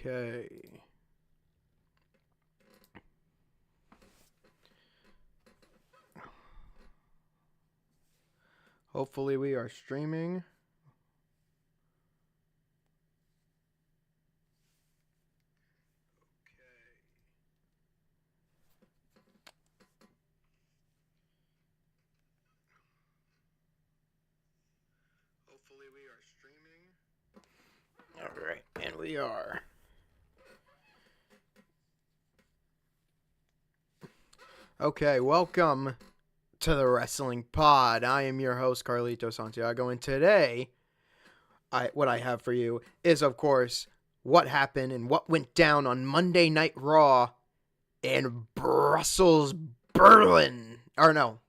Okay. Hopefully we are streaming. Hopefully we are streaming. All right, and we are. Okay, welcome to the Wrestling Pod. I am your host, Carlito Santiago, and today, what I have for you is, of course, what happened and what went down on Monday Night Raw in Brussels, Berlin. Or no,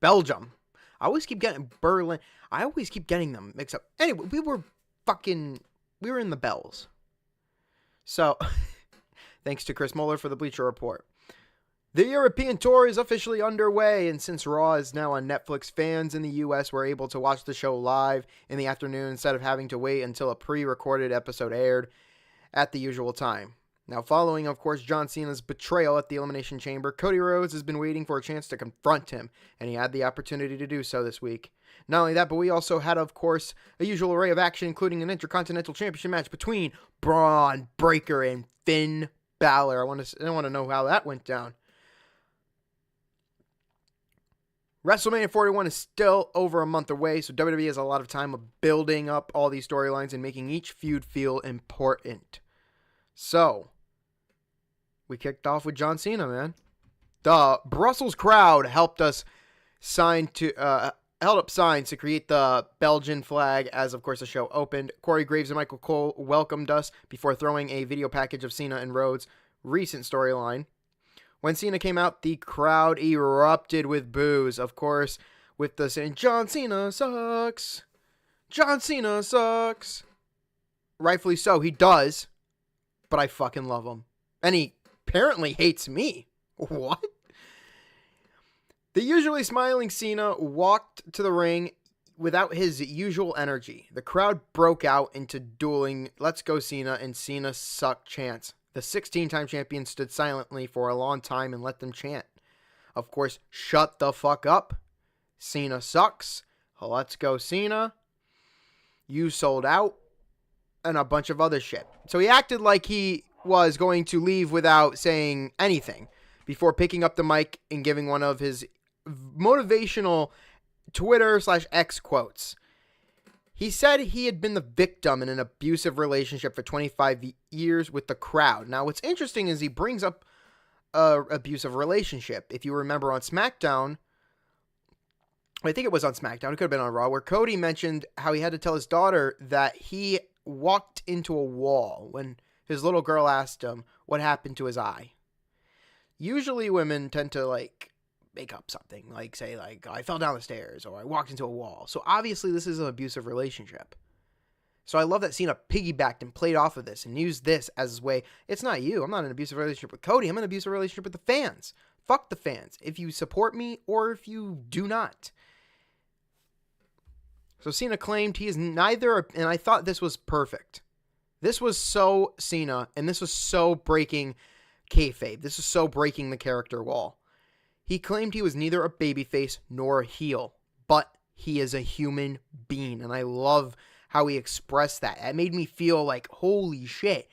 Belgium. I always keep getting Berlin. I always keep getting them mixed up. Anyway, we were in the bells. So, thanks to Chris Muller for the Bleacher Report. The European tour is officially underway, and since Raw is now on Netflix, fans in the U.S. were able to watch the show live in the afternoon instead of having to wait until a pre-recorded episode aired at the usual time. Now, following, of course, John Cena's betrayal at the Elimination Chamber, Cody Rhodes has been waiting for a chance to confront him, and he had the opportunity to do so this week. Not only that, but we also had, of course, a usual array of action, including an Intercontinental Championship match between Braun Breaker and Finn Balor. I want to know how that went down. WrestleMania 41 is still over a month away, so WWE has a lot of time of building up all these storylines and making each feud feel important. So, we kicked off with John Cena, man. The Brussels crowd helped up signs to create the Belgian flag as, of course, the show opened. Corey Graves and Michael Cole welcomed us before throwing a video package of Cena and Rhodes' recent storyline. When Cena came out, the crowd erupted with boos, of course, with the saying, "John Cena sucks. John Cena sucks." Rightfully so, he does, but I fucking love him. And he apparently hates me. What? The usually smiling Cena walked to the ring without his usual energy. The crowd broke out into dueling "Let's Go Cena" and "Cena Suck" chants. The 16-time champion stood silently for a long time and let them chant. Of course, "Shut the fuck up," "Cena sucks," "Let's go Cena," "You sold out," and a bunch of other shit. So he acted like he was going to leave without saying anything before picking up the mic and giving one of his motivational Twitter/X quotes. He said he had been the victim in an abusive relationship for 25 years with the crowd. Now, what's interesting is he brings up an abusive relationship. If you remember on SmackDown, I think it was on SmackDown, it could have been on Raw, where Cody mentioned how he had to tell his daughter that he walked into a wall when his little girl asked him what happened to his eye. Usually women tend to, make up something, say, I fell down the stairs, or I walked into a wall. So obviously this is an abusive relationship. So I love that Cena piggybacked and played off of this and used this as his way. It's not you. I'm not in an abusive relationship with Cody. I'm in an abusive relationship with the fans. Fuck the fans. If you support me or if you do not. So Cena claimed he is neither, and I thought this was perfect. This was so Cena, and this was so breaking kayfabe. This is so breaking the character wall. He claimed he was neither a babyface nor a heel, but he is a human being, and I love how he expressed that. It made me feel like, holy shit,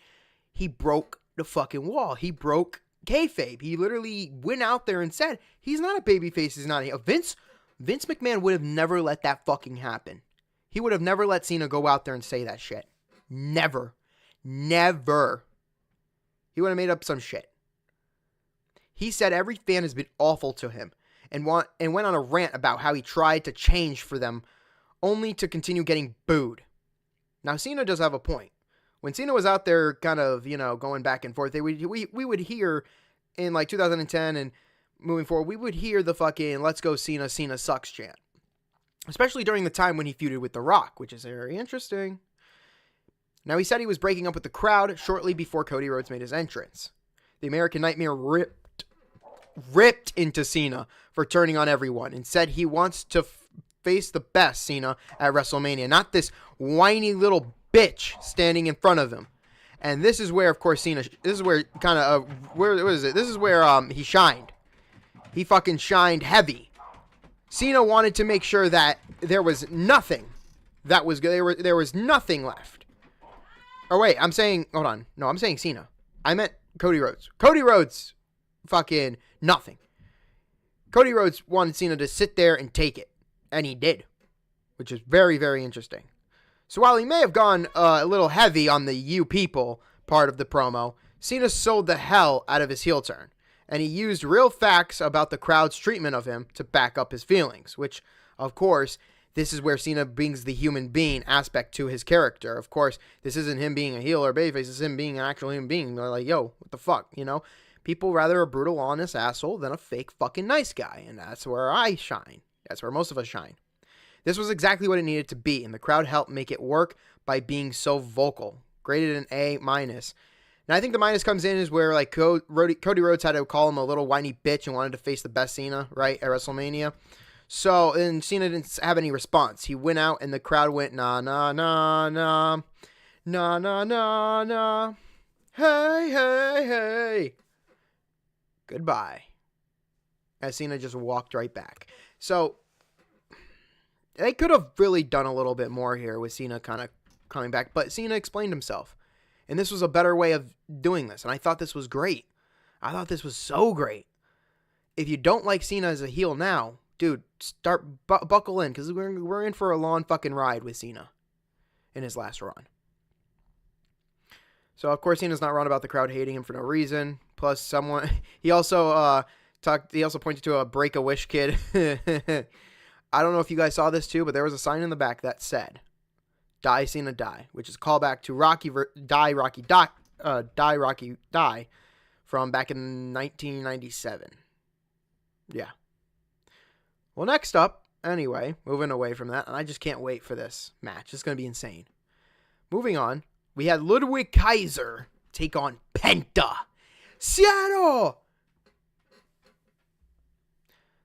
he broke the fucking wall. He broke kayfabe. He literally went out there and said, he's not a babyface, he's not a heel. Vince McMahon would have never let that fucking happen. He would have never let Cena go out there and say that shit. Never. Never. He would have made up some shit. He said every fan has been awful to him and went on a rant about how he tried to change for them only to continue getting booed. Now, Cena does have a point. When Cena was out there kind of, going back and forth, we would hear in 2010 and moving forward, we would hear the fucking "Let's go Cena, Cena sucks" chant. Especially during the time when he feuded with The Rock, which is very interesting. Now, he said he was breaking up with the crowd shortly before Cody Rhodes made his entrance. The American Nightmare ripped into Cena for turning on everyone and said he wants to face the best Cena at WrestleMania, not this whiny little bitch standing in front of him. And this is where, of course, Cena. This is where kind of where what is it? This is where he shined. He fucking shined heavy. Cena wanted to make sure that there was nothing that was good. There was nothing left. Oh wait, I'm saying hold on. No, I'm saying Cena. I meant Cody Rhodes. Cody Rhodes, fucking nothing. Cody Rhodes wanted Cena to sit there and take it, and he did, which is very, very interesting. So while he may have gone a little heavy on the "you people" part of the promo, Cena sold the hell out of his heel turn, and he used real facts about the crowd's treatment of him to back up his feelings, which, of course, this is where Cena brings the human being aspect to his character. Of course, this isn't him being a heel or babyface, this is him being an actual human being. They're like, yo, what the fuck, you know? People rather a brutal, honest asshole than a fake fucking nice guy, and that's where I shine. That's where most of us shine. This was exactly what it needed to be, and the crowd helped make it work by being so vocal. Graded an A-. Now, I think the minus comes in is where like Cody Rhodes had to call him a little whiny bitch and wanted to face the best Cena, right, at WrestleMania. So, and Cena didn't have any response. He went out, and the crowd went, nah, nah, nah, nah, nah, nah, nah, nah, hey, hey, hey. Goodbye. As Cena just walked right back. So, they could have really done a little bit more here with Cena kind of coming back, but Cena explained himself. And this was a better way of doing this, and I thought this was great. I thought this was so great. If you don't like Cena as a heel now, dude, start buckle in, because we're in for a long fucking ride with Cena in his last run. So, of course, Cena's not wrong about the crowd hating him for no reason. Plus, he also pointed to a Break-A-Wish kid. I don't know if you guys saw this too, but there was a sign in the back that said, "Die Cena Die," which is a callback to Die Rocky Die from back in 1997. Yeah. Well, next up, anyway, moving away from that, and I just can't wait for this match. It's going to be insane. Moving on, we had Ludwig Kaiser take on Penta. Seattle!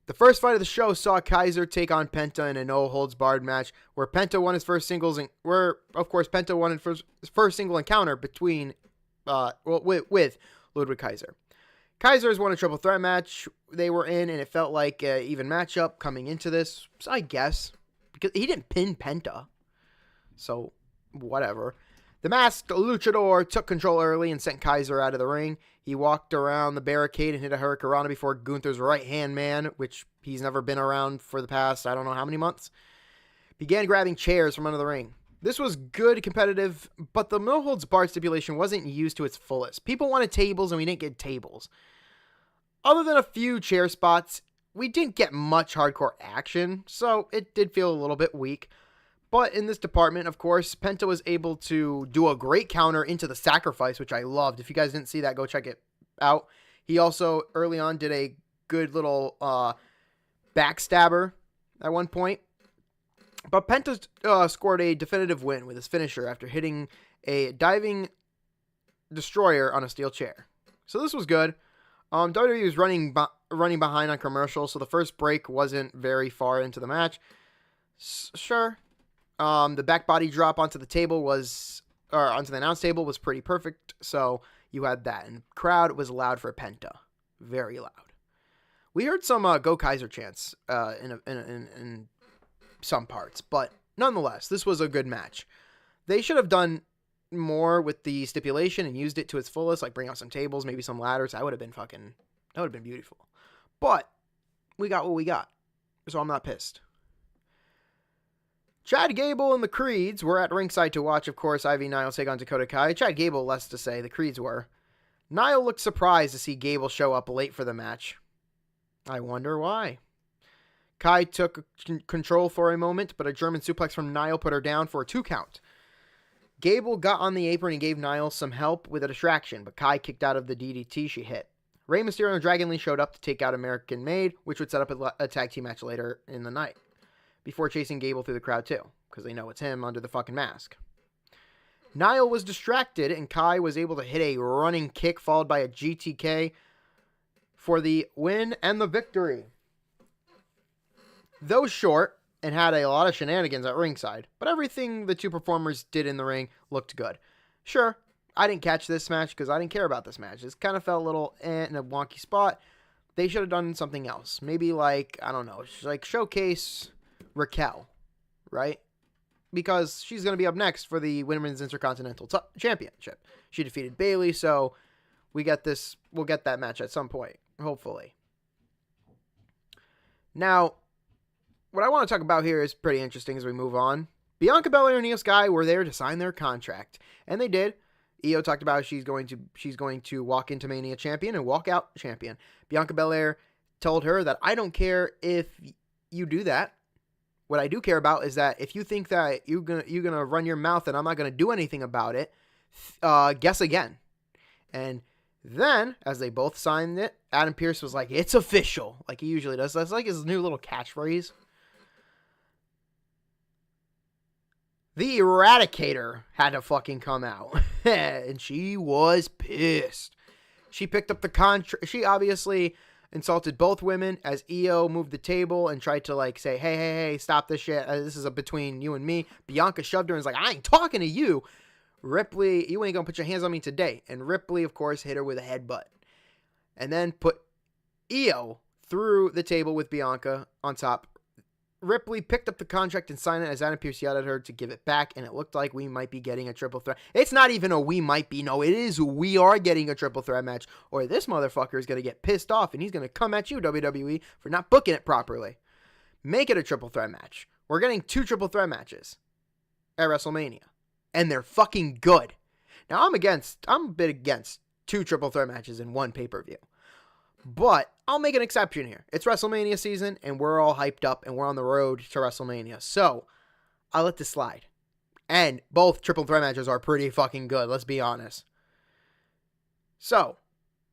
The first fight of the show saw Kaiser take on Penta in a no-holds-barred match where Penta won his first singles, Penta won his first single encounter between, with Ludwig Kaiser. Kaiser has won a triple threat match they were in, and it felt like an even matchup coming into this, I guess, because he didn't pin Penta, so whatever. The masked luchador took control early and sent Kaiser out of the ring. He walked around the barricade and hit a hurricanrana before Gunther's right-hand man, which he's never been around for the past, I don't know how many months, began grabbing chairs from under the ring. This was good, competitive, but the no-holds-barred stipulation wasn't used to its fullest. People wanted tables, and we didn't get tables. Other than a few chair spots, we didn't get much hardcore action, so it did feel a little bit weak. But in this department, of course, Penta was able to do a great counter into the sacrifice, which I loved. If you guys didn't see that, go check it out. He also, early on, did a good little backstabber at one point. But Penta scored a definitive win with his finisher after hitting a diving destroyer on a steel chair. So this was good. WWE was running behind on commercials, so the first break wasn't very far into the match. Sure. The back body drop onto the announce table was pretty perfect, so you had that. And crowd was loud for Penta. Very loud. We heard some Go Kaiser chants in some parts, but nonetheless, this was a good match. They should have done more with the stipulation and used it to its fullest, like bring out some tables, maybe some ladders. That would have been beautiful. But we got what we got, so I'm not pissed. Chad Gable and the Creeds were at ringside to watch, of course, Ivy Niles take on Dakota Kai. Chad Gable, less to say, the Creeds were. Niles looked surprised to see Gable show up late for the match. I wonder why. Kai took control for a moment, but a German suplex from Niles put her down for a 2 count. Gable got on the apron and gave Niles some help with a distraction, but Kai kicked out of the DDT she hit. Rey Mysterio and Dragon Lee showed up to take out American Made, which would set up a tag team match later in the night, before chasing Gable through the crowd too, because they know it's him under the fucking mask. Niles was distracted, and Kai was able to hit a running kick followed by a GTK for the win and the victory. Though short, and had a lot of shenanigans at ringside, but everything the two performers did in the ring looked good. Sure, I didn't catch this match because I didn't care about this match. It kind of felt a little in a wonky spot. They should have done something else. Maybe like, I don't know, like showcase Raquel, right? Because she's going to be up next for the Women's Intercontinental Championship. She defeated Bayley, so we'll get that match at some point, hopefully. Now, what I want to talk about here is pretty interesting as we move on. Bianca Belair and Io Sky were there to sign their contract, and they did. Io talked about she's going to walk into Mania champion and walk out champion. Bianca Belair told her that I don't care if you do that. What I do care about is that if you think that you're gonna run your mouth and I'm not gonna do anything about it, guess again. And then, as they both signed it, Adam Pearce was like, "It's official," like he usually does. That's like his new little catchphrase. The Eradicator had to fucking come out. And she was pissed. She picked up the contract. She obviously insulted both women as Io moved the table and tried to like say, hey, stop this shit. This is between you and me. Bianca shoved her and was like, I ain't talking to you. Ripley, you ain't gonna put your hands on me today. And Ripley, of course, hit her with a headbutt. And then put Io through the table with Bianca on top. Ripley picked up the contract and signed it as Adam Pearce yelled at her to give it back, and it looked like we might be getting a triple threat. It's not even a we might be. No, it is we are getting a triple threat match, or this motherfucker is going to get pissed off, and he's going to come at you, WWE, for not booking it properly. Make it a triple threat match. We're getting 2 triple threat matches at WrestleMania, and they're fucking good. Now, I'm a bit against 2 triple threat matches in one pay-per-view. But I'll make an exception here. It's WrestleMania season, and we're all hyped up, and we're on the road to WrestleMania. So, I'll let this slide. And both triple threat matches are pretty fucking good, let's be honest. So,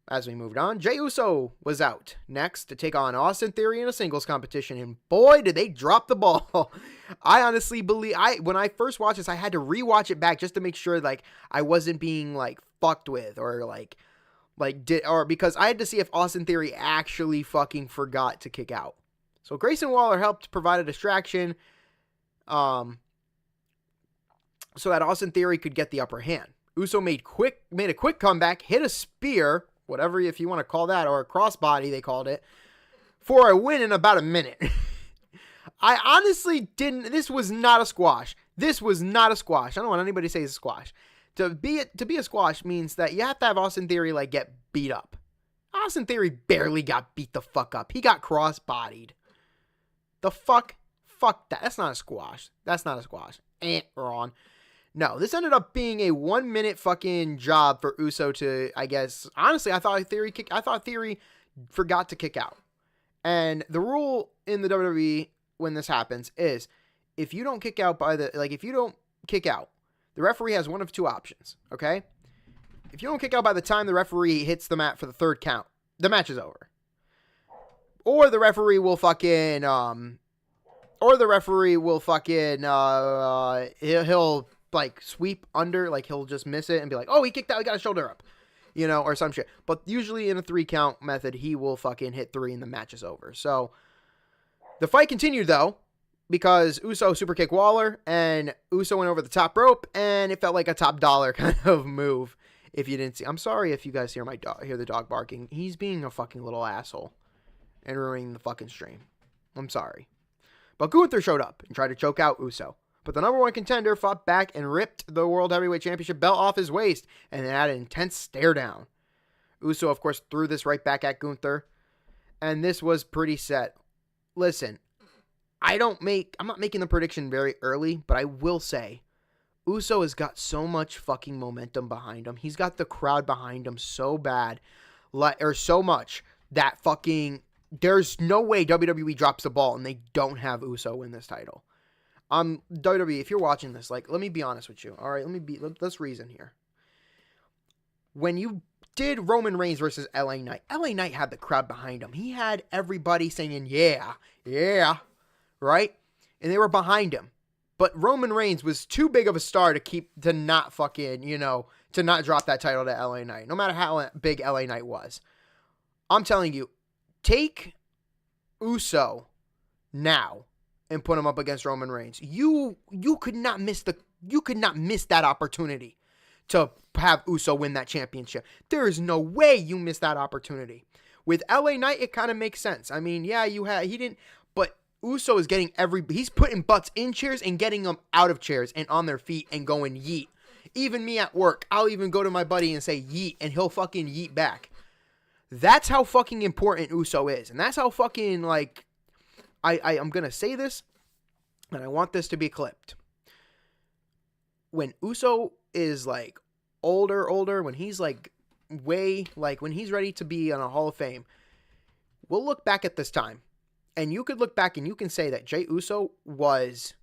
as we moved on, Jey Uso was out next to take on Austin Theory in a singles competition, and boy, did they drop the ball. I honestly believe, when I first watched this, I had to rewatch it back just to make sure, like, I wasn't being, like, fucked with, or, because I had to see if Austin Theory actually fucking forgot to kick out. So Grayson Waller helped provide a distraction, so that Austin Theory could get the upper hand. Uso made a quick comeback, hit a spear, whatever if you want to call that, or a crossbody they called it, for a win in about a minute. I honestly didn't. This was not a squash. I don't want anybody to say it's a squash. To be a squash means that you have to have Austin Theory, like, get beat up. Austin Theory barely got beat the fuck up. He got cross-bodied. The fuck? Fuck that. That's not a squash. Wrong. No, this ended up being a 1-minute fucking job for Uso to, I guess, honestly, I thought Theory forgot to kick out. And the rule in the WWE when this happens is, if you don't kick out the referee has one of 2 options, okay? If you don't kick out by the time the referee hits the mat for the 3rd count, the match is over. Or the referee will he'll like sweep under, like he'll just miss it and be like, oh, he kicked out, he got a shoulder up, or some shit. But usually in a 3 count method, he will fucking hit 3 and the match is over. So the fight continued though, because Uso super kicked Waller, and Uso went over the top rope, and it felt like a top dollar kind of move. If you didn't see, I'm sorry if you guys hear the dog barking. He's being a fucking little asshole and ruining the fucking stream. I'm sorry. But Gunther showed up and tried to choke out Uso. But the number 1 contender fought back and ripped the World Heavyweight Championship belt off his waist, and had an intense stare down. Uso, of course, threw this right back at Gunther, and this was pretty set. Listen, I'm not making the prediction very early, but I will say, Uso has got so much fucking momentum behind him. He's got the crowd behind him so bad, so much, that fucking, there's no way WWE drops the ball and they don't have Uso win this title. WWE, if you're watching this, like, let me be honest with you, all right? Let's reason here. When you did Roman Reigns versus LA Knight had the crowd behind him. He had everybody saying, yeah, right? And they were behind him. But Roman Reigns was too big of a star to not fucking, to not drop that title to LA Knight, no matter how big LA Knight was. I'm telling you, take Uso now and put him up against Roman Reigns. You could not miss that opportunity to have Uso win that championship. There is no way you miss that opportunity. With LA Knight, it kind of makes sense. I mean, yeah, he didn't, but Uso is getting he's putting butts in chairs and getting them out of chairs and on their feet and going yeet. Even me at work, I'll even go to my buddy and say yeet, and he'll fucking yeet back. That's how fucking important Uso is. And that's how fucking, like, I'm going to say this, and I want this to be clipped. When Uso is, like, older, when he's, like, when he's ready to be on a Hall of Fame, we'll look back at this time. And you could look back and you can say that Jey Uso was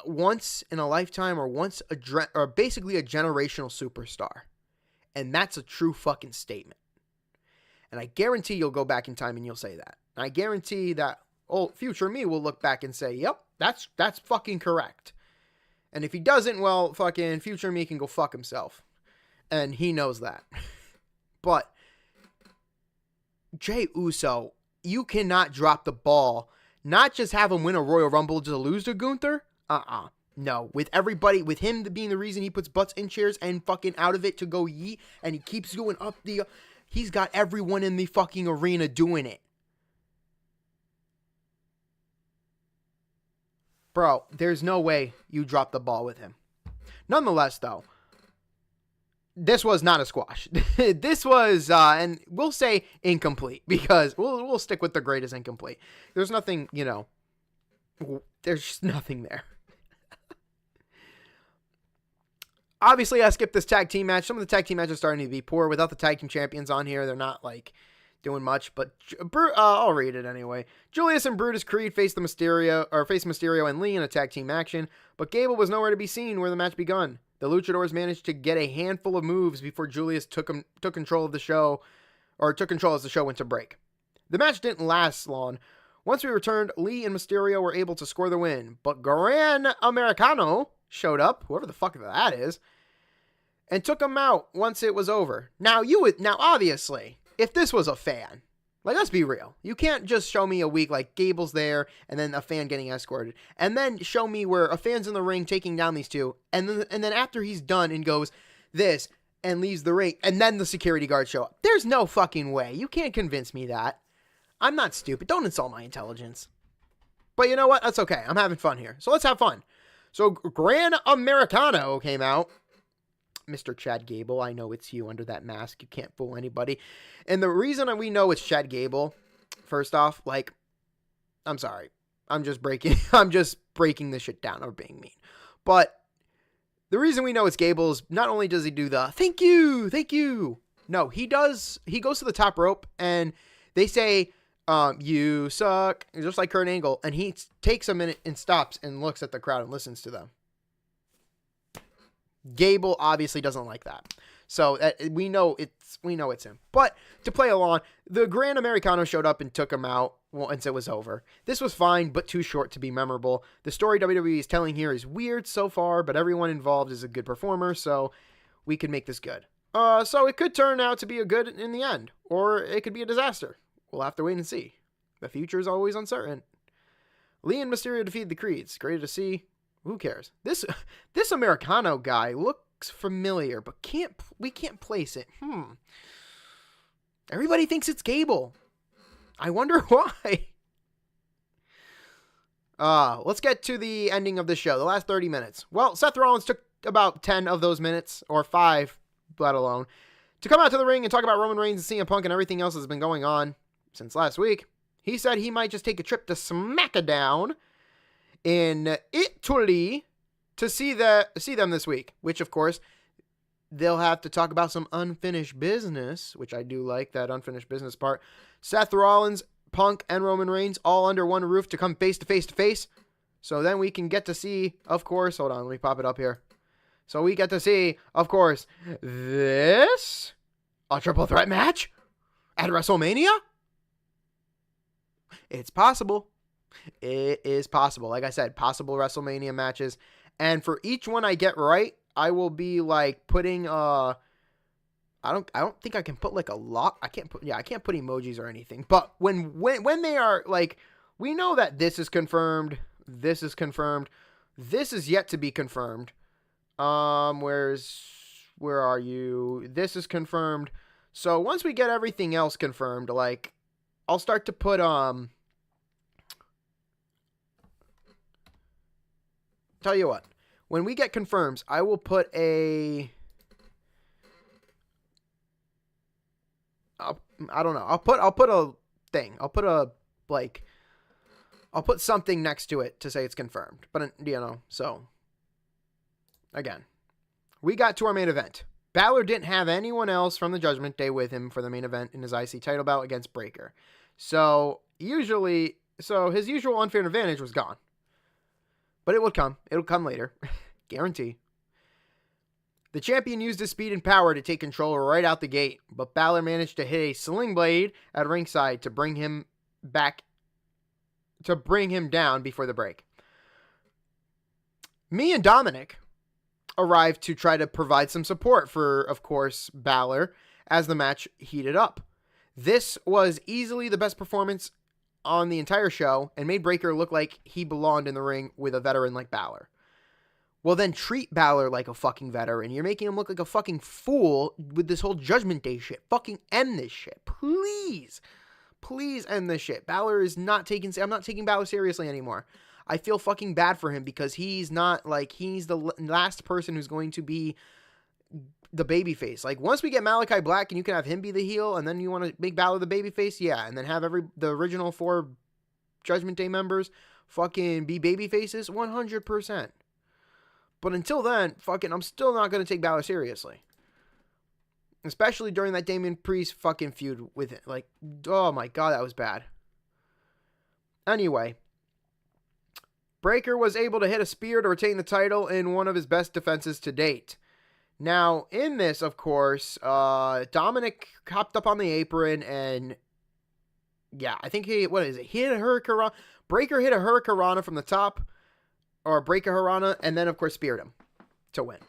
once in a lifetime or basically a generational superstar. And that's a true fucking statement. And I guarantee you'll go back in time and you'll say that. And I guarantee that future me will look back and say, yep, that's fucking correct. And if he doesn't, well, fucking future me can go fuck himself. And he knows that. But Jey Uso, you cannot drop the ball. Not just have him win a Royal Rumble to lose to Gunther. No. With him being the reason he puts butts in chairs and fucking out of it to go yeet. And he keeps going up he's got everyone in the fucking arena doing it. Bro, there's no way you drop the ball with him. Nonetheless, though, this was not a squash. This was, and we'll say incomplete, because we'll stick with the grade as incomplete. There's nothing, there's just nothing there. Obviously, I skipped this tag team match. Some of the tag team matches are starting to be poor. Without the tag team champions on here, they're not, like, doing much, but I'll read it anyway. Julius and Brutus Creed faced Mysterio and Lee in a tag team action, but Gable was nowhere to be seen where the match begun. The Luchadors managed to get a handful of moves before Julius took control of the show, or took control as the show went to break. The match didn't last long. Once we returned, Lee and Mysterio were able to score the win, but Gran Americano showed up, whoever the fuck that is, and took him out once it was over. Now obviously, if this was a fan, like, let's be real. You can't just show me a week like Gable's there and then a fan getting escorted, and then show me where a fan's in the ring taking down these two, and then after he's done and goes this and leaves the ring, and then the security guards show up. There's no fucking way. You can't convince me that. I'm not stupid. Don't insult my intelligence. But you know what? That's okay. I'm having fun here. So let's have fun. So Gran Americano came out. Mr. Chad Gable, I know it's you under that mask. You can't fool anybody. And the reason we know it's Chad Gable, first off, like, I'm sorry. I'm just breaking this shit down or being mean. But the reason we know it's Gable is not only does he do the thank you. No, he goes to the top rope and they say, you suck, just like Kurt Angle. And he takes a minute and stops and looks at the crowd and listens to them. Gable obviously doesn't like that. So we know it's him. But to play along, the Gran Americano showed up and took him out once it was over. This was fine, but too short to be memorable. The story WWE is telling here is weird so far, but everyone involved is a good performer, so we can make this good. So it could turn out to be a good in the end, or it could be a disaster. We'll have to wait and see. The future is always uncertain. Lee and Mysterio defeated the Creeds. Great to see. Who cares? This Americano guy looks familiar, but we can't place it. Everybody thinks it's Gable. I wonder why. Let's get to the ending of the show, the last 30 minutes. Well, Seth Rollins took about 10 of those minutes, or 5, let alone, to come out to the ring and talk about Roman Reigns and CM Punk and everything else that's been going on since last week. He said he might just take a trip to SmackDown in Italy to see them this week, which of course they'll have to talk about some unfinished business, which I do like that unfinished business part. Seth Rollins, Punk, and Roman Reigns all under one roof to come face to face. So then we can get to see, of course, hold on, let me pop it up here. So we get to see, of course, a triple threat match at WrestleMania. It's possible. It is possible. Like I said, possible WrestleMania matches. And for each one I get right, I will be like putting I don't think I can put like a lock. I can't put emojis or anything. But when they are like, we know that this is confirmed, this is confirmed, this is yet to be confirmed. Where are you? This is confirmed. So once we get everything else confirmed, like, I'll start to put, tell you what, when we get confirms, I will put I don't know. I'll put a thing. I'll put something next to it to say it's confirmed. But, so, again, we got to our main event. Balor didn't have anyone else from the Judgment Day with him for the main event in his IC title bout against Breakker. So, his usual unfair advantage was gone. But it will come. It'll come later. Guarantee. The champion used his speed and power to take control right out the gate, but Balor managed to hit a sling blade at ringside to bring him down before the break. Me and Dominic arrived to try to provide some support for, of course, Balor as the match heated up. This was easily the best performance on the entire show and made Breakker look like he belonged in the ring with a veteran like Balor. Well, then treat Balor like a fucking veteran. You're making him look like a fucking fool with this whole Judgment Day shit. Fucking end this shit. Please. Please end this shit. I'm not taking Balor seriously anymore. I feel fucking bad for him because he's the last person who's going to be the babyface. Like, once we get Malachi Black and you can have him be the heel, and then you want to make Balor the babyface, yeah, and then have the original 4 Judgment Day members fucking be babyfaces, 100%. But until then, I'm still not going to take Balor seriously. Especially during that Damian Priest fucking feud with it. Like, oh my god, that was bad. Anyway, Breakker was able to hit a spear to retain the title in one of his best defenses to date. Now, in this, of course, Dominic hopped up on the apron and, yeah, I think he hit a Hurricane. Breakker hit a Hurricane from the top, or Breakker Hurricane, and then, of course, speared him to win.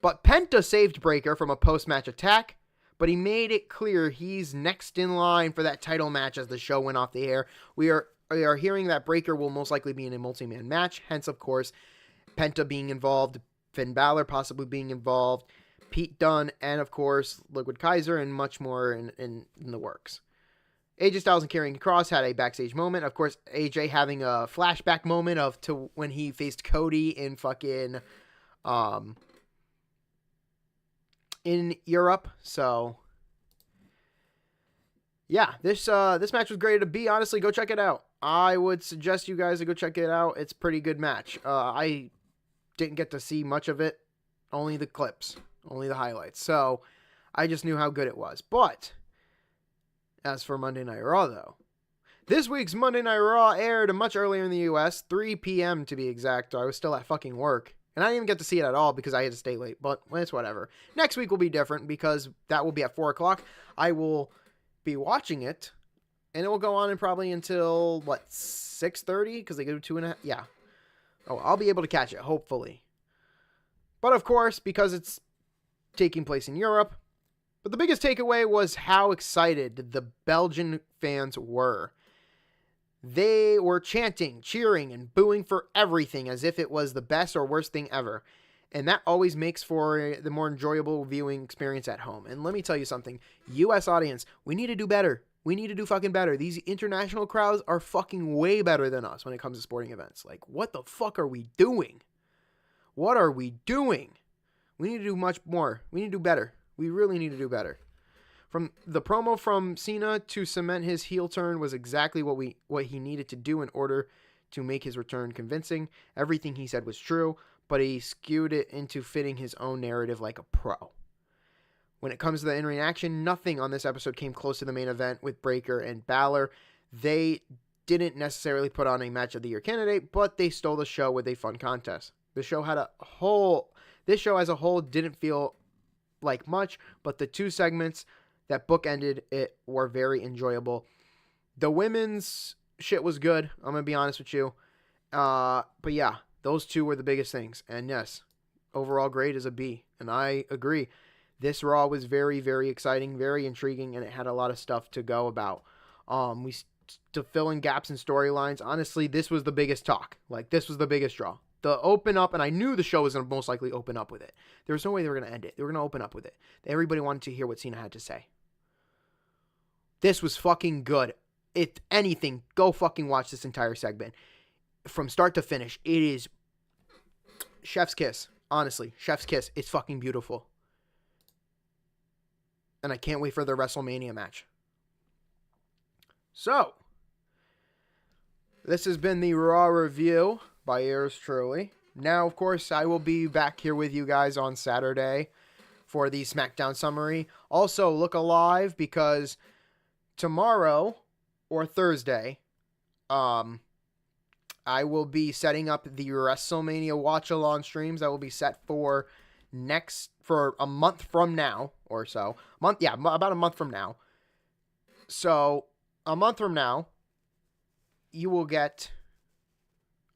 But Penta saved Breakker from a post-match attack, but he made it clear he's next in line for that title match as the show went off the air. We are hearing that Breakker will most likely be in a multi-man match, hence, of course, Penta being involved, Finn Balor possibly being involved, Pete Dunne, and, of course, Liquid Kaiser, and much more in the works. AJ Styles and Karrion Kross had a backstage moment. Of course, AJ having a flashback moment to when he faced Cody in fucking in Europe. So yeah, this match was great to be. Honestly, go check it out. I would suggest you guys to go check it out. It's a pretty good match. I didn't get to see much of it, only the clips, only the highlights. So I just knew how good it was. But as for Monday Night Raw, though, this week's Monday Night Raw aired much earlier in the U.S., 3 p.m. to be exact. I was still at fucking work. And I didn't even get to see it at all because I had to stay late. But it's whatever. Next week will be different because that will be at 4 o'clock. I will be watching it. And it will go on probably until, 6:30? Because they go 2.5. Yeah. Oh, I'll be able to catch it, hopefully. But of course, because it's taking place in Europe. But the biggest takeaway was how excited the Belgian fans were. They were chanting, cheering, and booing for everything as if it was the best or worst thing ever. And that always makes for the more enjoyable viewing experience at home. And let me tell you something. U.S. audience, we need to do better. We need to do fucking better. These international crowds are fucking way better than us when it comes to sporting events. Like, what the fuck are we doing? What are we doing? We need to do much more. We need to do better. We really need to do better. From the promo from Cena to cement his heel turn was exactly what he needed to do in order to make his return convincing. Everything he said was true, but he skewed it into fitting his own narrative like a pro. When it comes to the in-ring action, nothing on this episode came close to the main event with Breakker and Balor. They didn't necessarily put on a match of the year candidate, but they stole the show with a fun contest. This show as a whole didn't feel like much, but the 2 segments that bookended it were very enjoyable. The women's shit was good, I'm going to be honest with you. But yeah, those 2 were the biggest things. And yes, overall grade is a B. And I agree. This Raw was very, very exciting, very intriguing, and it had a lot of stuff to go about. To fill in gaps in storylines, honestly, this was the biggest talk. Like, this was the biggest draw. the open up, and I knew the show was going to most likely open up with it. There was no way they were going to end it. They were going to open up with it. Everybody wanted to hear what Cena had to say. This was fucking good. If anything, go fucking watch this entire segment. From start to finish, it is chef's kiss. Honestly, chef's kiss. It's fucking beautiful. And I can't wait for the WrestleMania match. So, this has been the Raw review by yours truly. Now, of course, I will be back here with you guys on Saturday for the SmackDown summary. Also, look alive because tomorrow or Thursday, I will be setting up the WrestleMania watch-along streams that will be set for a month from now or so. About a month from now. So, a month from now, you will get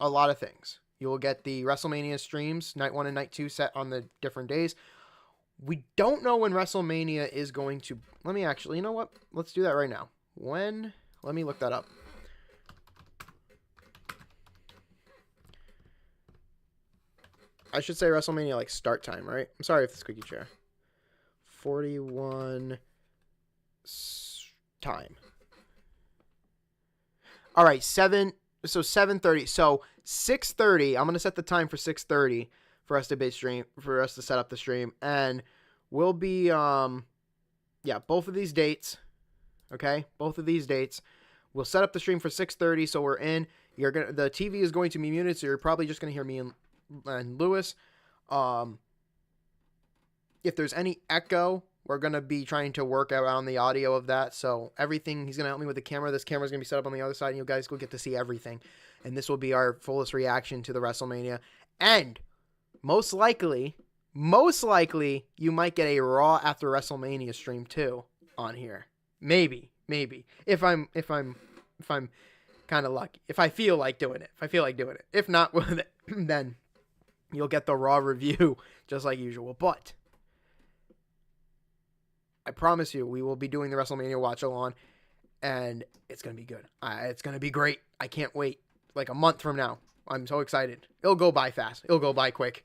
a lot of things. You will get the WrestleMania streams, night 1 and night 2 set on the different days. We don't know when WrestleMania is going to... Let me actually... You know what? Let's do that right now. When... Let me look that up. I should say WrestleMania, like, start time, right? I'm sorry if this squeaky chair. 41... time. All right, 7:30. So 6:30, I'm going to set the time for 6:30 for us to set up the stream, and we'll be both of these dates, okay? Both of these dates. We'll set up the stream for 6:30, so we're in. The TV is going to be muted, so you're probably just going to hear me and Lewis. If there's any echo, we're going to be trying to work around the audio of that. So everything, he's going to help me with the camera. This camera is going to be set up on the other side, and you guys will get to see everything. And this will be our fullest reaction to the WrestleMania. And most likely, you might get a Raw after WrestleMania stream too on here. Maybe. If I'm kind of lucky. If I feel like doing it. If not, then you'll get the Raw review just like usual. But I promise you, we will be doing the WrestleMania watch-along, and it's going to be good. It's going to be great. I can't wait. Like a month from now. I'm so excited. It'll go by fast. It'll go by quick.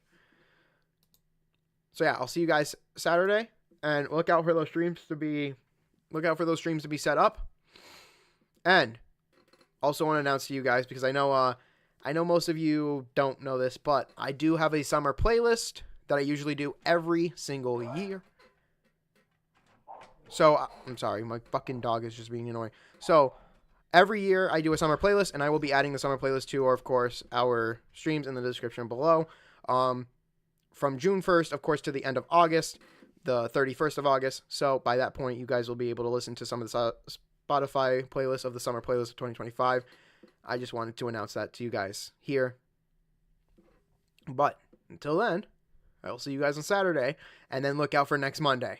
So yeah, I'll see you guys Saturday, and look out for those streams to be set up. And also want to announce to you guys, because I know most of you don't know this, but I do have a summer playlist that I usually do every single year. So, I'm sorry, my fucking dog is just being annoying. So, every year I do a summer playlist, and I will be adding the summer playlist to, or of course, our streams in the description below. From June 1st, of course, to the end of August, the 31st of August. So, by that point, you guys will be able to listen to some of the Spotify playlists of the summer playlist of 2025. I just wanted to announce that to you guys here. But, until then, I will see you guys on Saturday, and then look out for next Monday.